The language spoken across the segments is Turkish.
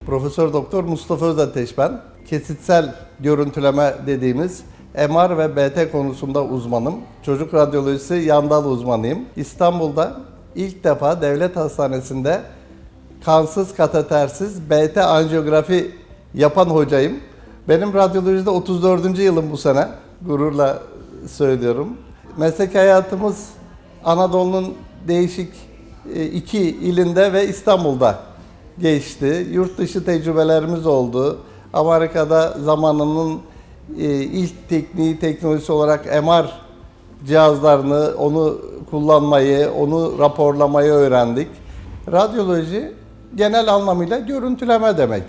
Profesör Doktor Mustafa Özateş ben. Kesitsel görüntüleme dediğimiz MR ve BT konusunda uzmanım. Çocuk radyolojisi yan dal uzmanıyım. İstanbul'da ilk defa devlet hastanesinde kansız, katetersiz BT anjiyografi yapan hocayım. Benim radyolojide 34. yılım bu sene. Gururla söylüyorum. Meslek hayatımız Anadolu'nun değişik iki ilinde ve İstanbul'da geçti. Yurt dışı tecrübelerimiz oldu. Amerika'da zamanının ilk teknolojisi olarak MR cihazlarını, onu kullanmayı, onu raporlamayı öğrendik. Radyoloji genel anlamıyla görüntüleme demek.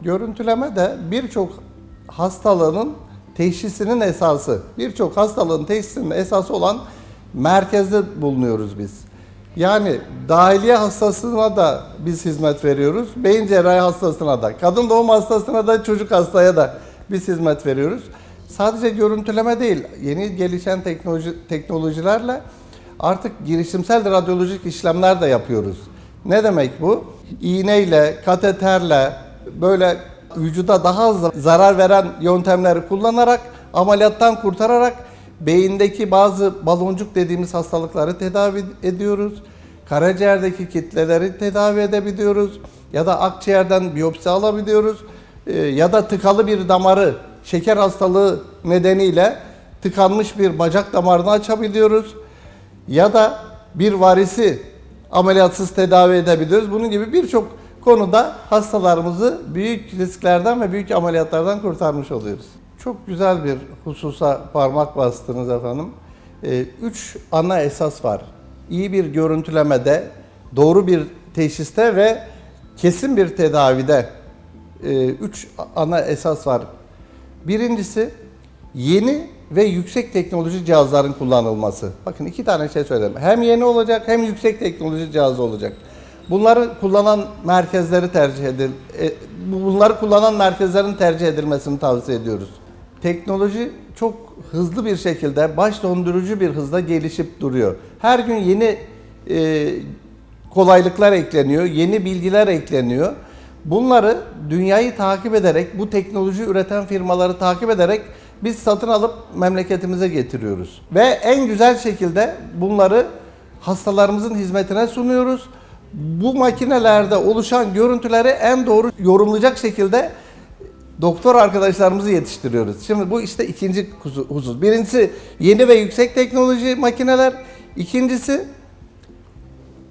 Görüntüleme de birçok hastalığın teşhisinin esası. Birçok hastalığın teşhisinin esası olan merkezde bulunuyoruz biz. Yani dahiliye hastasına da biz hizmet veriyoruz. Beyin cerrahi hastasına da, kadın doğum hastasına da, çocuk hastaya da biz hizmet veriyoruz. Sadece görüntüleme değil, yeni gelişen teknolojilerle artık girişimsel radyolojik işlemler de yapıyoruz. Ne demek bu? İğneyle, kateterle, böyle vücuda daha az zarar veren yöntemleri kullanarak, ameliyattan kurtararak beyindeki bazı baloncuk dediğimiz hastalıkları tedavi ediyoruz. Karaciğerdeki kitleleri tedavi edebiliyoruz. Ya da akciğerden biyopsi alabiliyoruz. Ya da tıkalı bir damarı, şeker hastalığı nedeniyle tıkanmış bir bacak damarını açabiliyoruz. Ya da bir varisi ameliyatsız tedavi edebiliyoruz. Bunun gibi birçok konuda hastalarımızı büyük risklerden ve büyük ameliyatlardan kurtarmış oluyoruz. Çok güzel bir hususa parmak bastınız efendim. 3 ana esas var. İyi bir görüntülemede, doğru bir teşhiste ve kesin bir tedavide 3 ana esas var. Birincisi yeni ve yüksek teknoloji cihazların kullanılması. Bakın 2 tane şey söyledim. Hem yeni olacak hem yüksek teknoloji cihazı olacak. Bunları kullanan merkezleri bunları kullanan merkezlerin tercih edilmesini tavsiye ediyoruz. Teknoloji çok hızlı bir şekilde, baş dondurucu bir hızla gelişip duruyor. Her gün yeni kolaylıklar ekleniyor, yeni bilgiler ekleniyor. Bunları dünyayı takip ederek, bu teknoloji üreten firmaları takip ederek biz satın alıp memleketimize getiriyoruz. Ve en güzel şekilde bunları hastalarımızın hizmetine sunuyoruz. Bu makinelerde oluşan görüntüleri en doğru yorumlayacak şekilde doktor arkadaşlarımızı yetiştiriyoruz. Şimdi bu işte ikinci husus. Birincisi yeni ve yüksek teknoloji makineler. İkincisi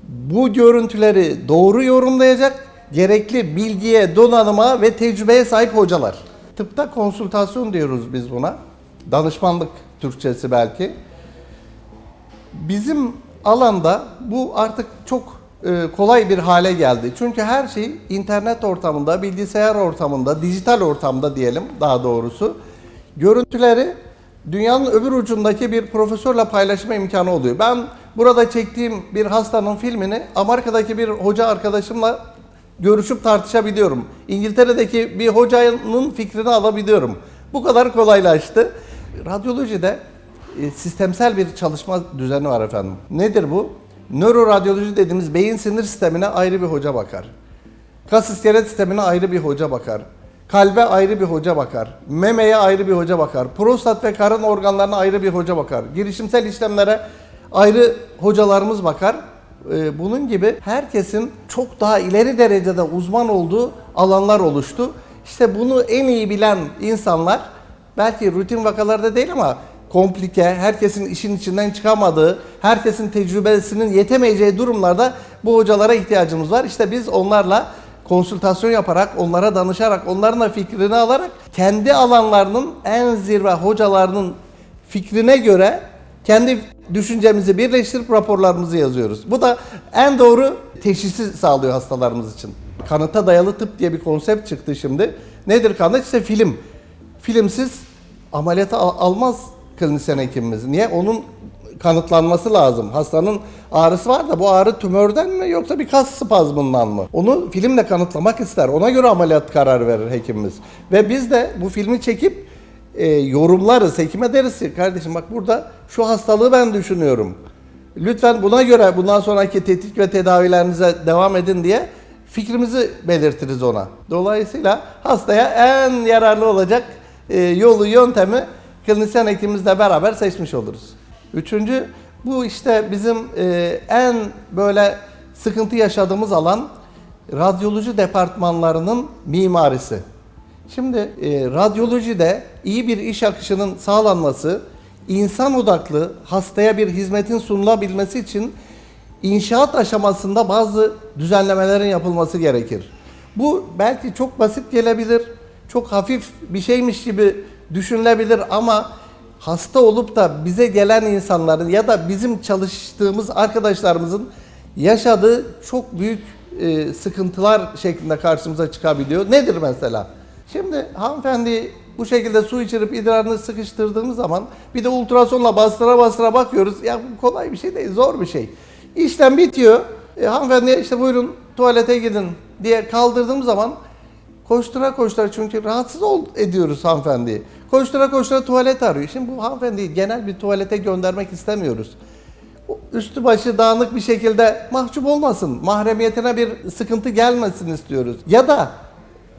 bu görüntüleri doğru yorumlayacak gerekli bilgiye, donanıma ve tecrübeye sahip hocalar. Tıpta konsültasyon diyoruz biz buna. Danışmanlık Türkçesi belki. Bizim alanda bu artık çok kolay bir hale geldi. Çünkü her şey internet ortamında, bilgisayar ortamında, dijital ortamda diyelim daha doğrusu. Görüntüleri dünyanın öbür ucundaki bir profesörle paylaşma imkanı oluyor. Ben burada çektiğim bir hastanın filmini Amerika'daki bir hoca arkadaşımla görüşüp tartışabiliyorum. İngiltere'deki bir hocanın fikrini alabiliyorum. Bu kadar kolaylaştı. Radyolojide sistemsel bir çalışma düzeni var efendim. Nedir bu? Nöroradyoloji dediğimiz beyin sinir sistemine ayrı bir hoca bakar. Kas iskelet sistemine ayrı bir hoca bakar. Kalbe ayrı bir hoca bakar. Memeye ayrı bir hoca bakar. Prostat ve karın organlarına ayrı bir hoca bakar. Girişimsel işlemlere ayrı hocalarımız bakar. Bunun gibi herkesin çok daha ileri derecede uzman olduğu alanlar oluştu. İşte bunu en iyi bilen insanlar, belki rutin vakalarda değil ama komplike, herkesin işin içinden çıkamadığı, herkesin tecrübesinin yetemeyeceği durumlarda bu hocalara ihtiyacımız var. İşte biz onlarla konsültasyon yaparak, onlara danışarak, onların da fikrini alarak kendi alanlarının en zirve hocalarının fikrine göre kendi düşüncemizi birleştirip raporlarımızı yazıyoruz. Bu da en doğru teşhisi sağlıyor hastalarımız için. Kanıta dayalı tıp diye bir konsept çıktı şimdi. Nedir kanıt? İşte film. Filmsiz ameliyata almaz klinisyen hekimimiz. Niye? Onun kanıtlanması lazım. Hastanın ağrısı var da bu ağrı tümörden mi yoksa bir kas spazmından mı? Onu filmle kanıtlamak ister. Ona göre ameliyat kararı verir hekimimiz. Ve biz de bu filmi çekip yorumlarız. Hekime deriz ki kardeşim bak burada şu hastalığı ben düşünüyorum. Lütfen buna göre bundan sonraki tetkik ve tedavilerinize devam edin diye fikrimizi belirtiriz ona. Dolayısıyla hastaya en yararlı olacak yolu, yöntemi klinisyen hekimimizle beraber seçmiş oluruz. Üçüncü, bu işte bizim en böyle sıkıntı yaşadığımız alan radyoloji departmanlarının mimarisi. Şimdi radyolojide iyi bir iş akışının sağlanması, insan odaklı hastaya bir hizmetin sunulabilmesi için inşaat aşamasında bazı düzenlemelerin yapılması gerekir. Bu belki çok basit gelebilir, çok hafif bir şeymiş gibi düşünülebilir ama hasta olup da bize gelen insanların ya da bizim çalıştığımız arkadaşlarımızın yaşadığı çok büyük sıkıntılar şeklinde karşımıza çıkabiliyor. Nedir mesela? Şimdi hanımefendi bu şekilde su içirip idrarını sıkıştırdığımız zaman bir de ultrasonla bastıra bastıra bakıyoruz. Ya bu kolay bir şey değil, zor bir şey. İşlem bitiyor. Hanımefendiye işte buyurun tuvalete gidin diye kaldırdığım zaman koştura koştura, çünkü rahatsız ediyoruz hanımefendiyi. Koştura koştura tuvalet arıyor. Şimdi bu hanımefendiyi genel bir tuvalete göndermek istemiyoruz. Üstü başı dağınık bir şekilde mahcup olmasın, mahremiyetine bir sıkıntı gelmesin istiyoruz. Ya da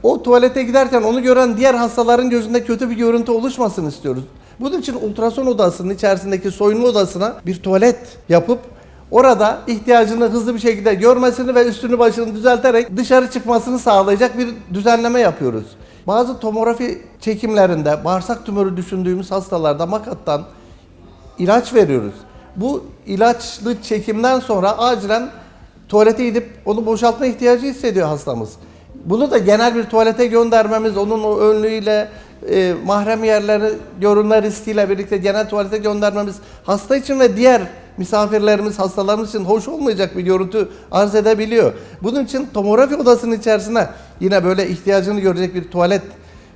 o tuvalete giderken onu gören diğer hastaların gözünde kötü bir görüntü oluşmasın istiyoruz. Bunun için ultrason odasının içerisindeki soyunma odasına bir tuvalet yapıp orada ihtiyacını hızlı bir şekilde görmesini ve üstünü başını düzelterek dışarı çıkmasını sağlayacak bir düzenleme yapıyoruz. Bazı tomografi çekimlerinde bağırsak tümörü düşündüğümüz hastalarda makattan ilaç veriyoruz. Bu ilaçlı çekimden sonra acilen tuvalete gidip onu boşaltma ihtiyacı hissediyor hastamız. Bunu da genel bir tuvalete göndermemiz, onun o önlüğüyle, mahrem yerleri görünme riskiyle birlikte genel tuvalete göndermemiz hasta için ve diğer misafirlerimiz, hastalarımız için hoş olmayacak bir görüntü arz edebiliyor. Bunun için tomografi odasının içerisine yine böyle ihtiyacını görecek bir tuvalet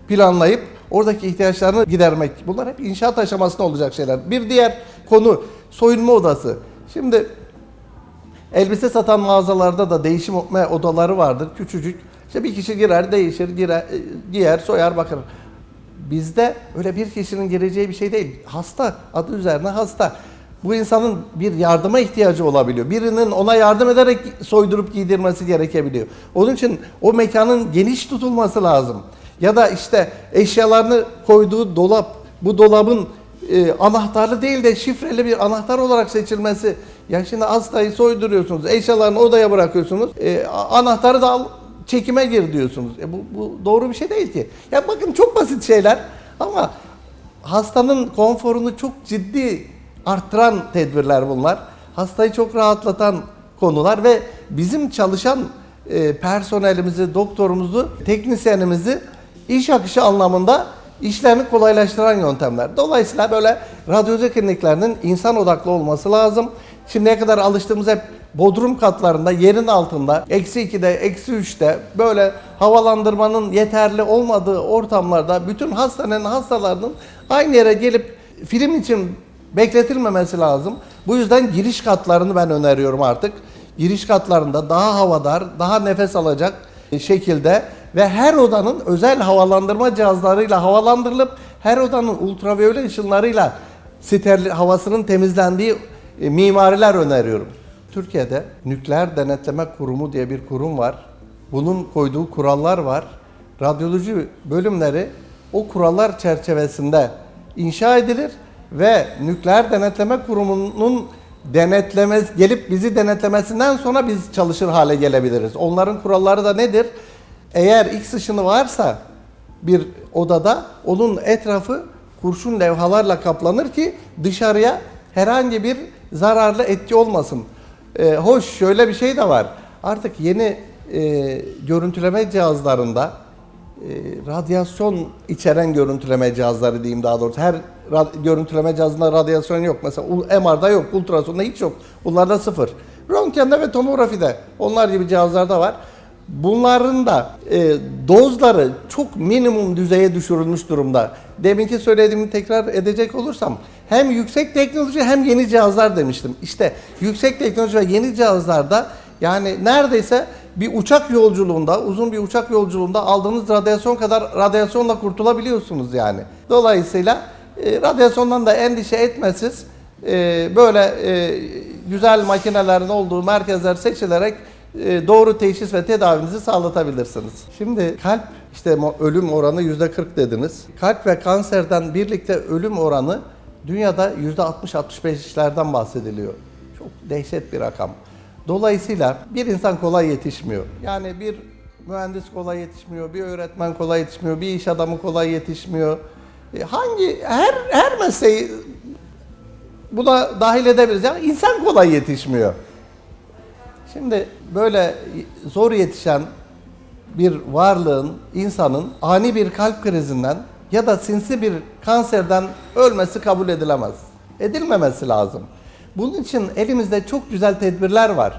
planlayıp oradaki ihtiyaçlarını gidermek. Bunlar hep inşaat aşamasında olacak şeyler. Bir diğer konu soyunma odası. Şimdi elbise satan mağazalarda da değişim odaları vardır. Küçücük. İşte bir kişi girer, değişir, giyer, soyar, bakır. Bizde öyle bir kişinin gireceği bir şey değil. Hasta, adı üzerine hasta. Bu insanın bir yardıma ihtiyacı olabiliyor. Birinin ona yardım ederek soydurup giydirmesi gerekebiliyor. Onun için o mekanın geniş tutulması lazım. Ya da işte eşyalarını koyduğu dolap, bu dolabın anahtarlı değil de şifreli bir anahtar olarak seçilmesi. Ya şimdi hastayı soyduruyorsunuz, eşyalarını odaya bırakıyorsunuz, anahtarı da al, çekime gir diyorsunuz. Bu doğru bir şey değil ki. Ya bakın çok basit şeyler ama hastanın konforunu çok ciddi arttıran tedbirler bunlar. Hastayı çok rahatlatan konular ve bizim çalışan personelimizi, doktorumuzu, teknisyenimizi iş akışı anlamında işlerini kolaylaştıran yöntemler. Dolayısıyla böyle radyoloji kliniklerinin insan odaklı olması lazım. Şimdiye kadar alıştığımız hep bodrum katlarında, yerin altında, -2'de, -3'te böyle havalandırmanın yeterli olmadığı ortamlarda bütün hastanenin hastalarının aynı yere gelip film için bekletilmemesi lazım. Bu yüzden giriş katlarını ben öneriyorum artık. Giriş katlarında daha havadar, daha nefes alacak şekilde ve her odanın özel havalandırma cihazlarıyla havalandırılıp her odanın ultraviyole ışınlarıyla steril havasının temizlendiği mimariler öneriyorum. Türkiye'de Nükleer Denetleme Kurumu diye bir kurum var. Bunun koyduğu kurallar var. Radyoloji bölümleri o kurallar çerçevesinde inşa edilir ve Nükleer Denetleme Kurumu'nun gelip bizi denetlemesinden sonra biz çalışır hale gelebiliriz. Onların kuralları da nedir? Eğer X ışını varsa bir odada onun etrafı kurşun levhalarla kaplanır ki dışarıya herhangi bir zararlı etki olmasın. Hoş şöyle bir şey de var. Artık yeni görüntüleme cihazlarında radyasyon içeren görüntüleme cihazları diyeyim daha doğrusu. Her görüntüleme cihazında radyasyon yok. Mesela MR'da yok, ultrasonda hiç yok. Bunlarda sıfır. Röntgende ve tomografide onlar gibi cihazlar da var. Bunların da dozları çok minimum düzeye düşürülmüş durumda. Deminki söylediğimi tekrar edecek olursam hem yüksek teknoloji hem yeni cihazlar demiştim. İşte yüksek teknoloji ve yeni cihazlarda yani neredeyse bir uçak yolculuğunda, uzun bir uçak yolculuğunda aldığınız radyasyon kadar radyasyonla kurtulabiliyorsunuz yani. Dolayısıyla radyasyondan da endişe etmesiz böyle güzel makinelerin olduğu merkezler seçilerek doğru teşhis ve tedavinizi sağlatabilirsiniz. Şimdi kalp işte ölüm oranı %40 dediniz. Kalp ve kanserden birlikte ölüm oranı dünyada %60-65'lerden bahsediliyor. Çok dehşet bir rakam. Dolayısıyla bir insan kolay yetişmiyor. Yani bir mühendis kolay yetişmiyor, bir öğretmen kolay yetişmiyor, bir iş adamı kolay yetişmiyor. Her mesleği buna dahil edebiliriz. Yani insan kolay yetişmiyor. Şimdi böyle zor yetişen bir varlığın, insanın ani bir kalp krizinden ya da sinsi bir kanserden ölmesi kabul edilemez. Edilmemesi lazım. Bunun için elimizde çok güzel tedbirler var.